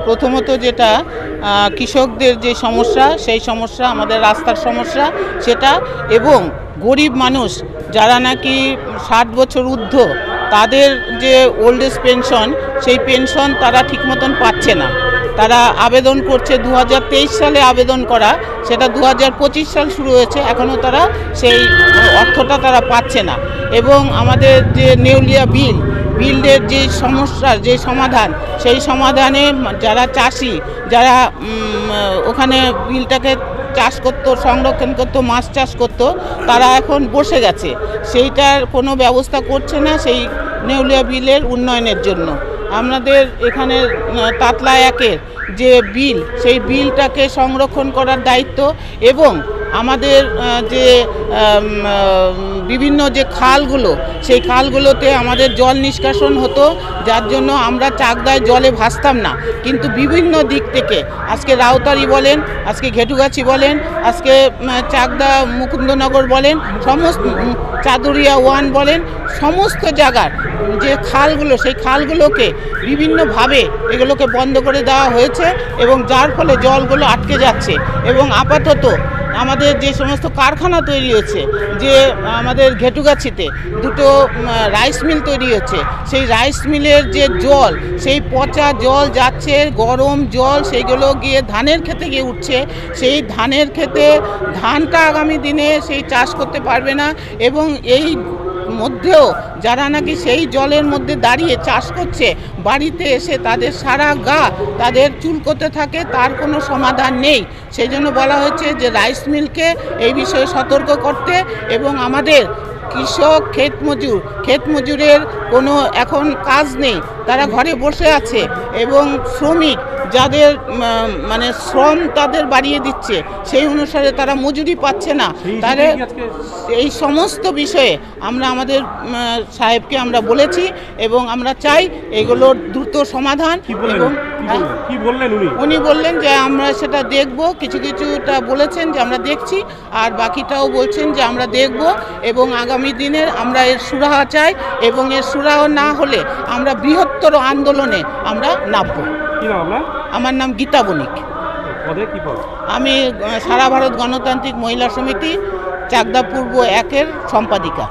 প্রথমত যেটা কৃষকদের যে সমস্যা, সেই সমস্যা আমাদের রাস্তার সমস্যা সেটা, এবং গরিব মানুষ যারা নাকি 60 বছর ঊর্ধ্ব তাদের যে ওল্ড এজ পেনশন, সেই পেনশন তারা ঠিক মতন পাচ্ছে না। তারা আবেদন করছে 2023 সালে আবেদন করা, সেটা 2025 সাল শুরু হয়েছে, এখনও তারা সেই অর্থটা তারা পাচ্ছে না। এবং আমাদের যে নেউলিয়া বিলের যে সমস্যার যে সমাধান, সেই সমাধানে যারা চাষি, যারা ওখানে বিলটাকে চাষ করতো, সংরক্ষণ করতো, মাছ চাষ করতো, তারা এখন বসে গেছে, সেইটার কোনো ব্যবস্থা করছে না সেই নেউলিয়া বিলের উন্নয়নের জন্য। আমাদের এখানে তাতলা 1-এর যে বিল, সেই বিলটাকে সংরক্ষণ করার দায়িত্ব, এবং আমাদের যে বিভিন্ন যে খালগুলো, সেই খালগুলোতে আমাদের জল নিষ্কাশন হতো, যার জন্য আমরা চাকদায় জলে ভাসতাম না। কিন্তু বিভিন্ন দিক থেকে আজকে রাউতারি বলেন, আজকে ঘেটুগাছি বলেন, আজকে চাকদা মুকুন্দনগর বলেন, সমস্ত চাদুরিয়া 1 বলেন, সমস্ত জায়গার যে খালগুলো, সেই খালগুলোকে বিভিন্নভাবে এগুলোকে বন্ধ করে দেওয়া হয়েছে, এবং যার ফলে জলগুলো আটকে যাচ্ছে। এবং আপাতত আমাদের যে সমস্ত কারখানা তৈরি হয়েছে, যে আমাদের ঘেটুগাছিতে 2টো রাইস মিল তৈরি হচ্ছে, সেই রাইস মিলের যে জল, সেই পচা জল যাচ্ছে, গরম জল, সেইগুলো গিয়ে ধানের খেতে গিয়ে উঠছে। সেই ধানের খেতে ধানটা আগামী দিনে সেই চাষ করতে পারবে না। এবং এই মধ্যেও যারা নাকি সেই জলের মধ্যে দাঁড়িয়ে চাষ করছে, বাড়িতে এসে তাদের সারা গা তাদের চুলকোতে থাকে, তার কোনো সমাধান নেই। সেই জন্য বলা হয়েছে যে রাইস মিলকে এই বিষয়ে সতর্ক করতে, এবং আমাদের কৃষক ক্ষেত মজুরের কোনো এখন কাজ নেই, তারা ঘরে বসে আছে, এবং শ্রমিক যাদের মানে শ্রম তাদের বাড়িয়ে দিচ্ছে, সেই অনুসারে তারা মজুরি পাচ্ছে না। তাহলে এই সমস্ত বিষয়ে আমরা আমাদের সাহেবকে আমরা বলেছি, এবং আমরা চাই এগুলোর দ্রুত সমাধান। এবং উনি বললেন যে আমরা সেটা দেখব, কিছুটা বলেছেন যে আমরা দেখছি, আর বাকিটাও বলছেন যে আমরা দেখব, এবং আগামী দিনের আমরা এর সুরাহা চাই, এবং এর সুরাহা না হলে আমরা বৃহত্তর আন্দোলনে আমরা নামব। আমার নাম গীতা বণিক। আমি সারা ভারত গণতান্ত্রিক মহিলা সমিতি চাকদা পূর্ব 1-এর সম্পাদিকা।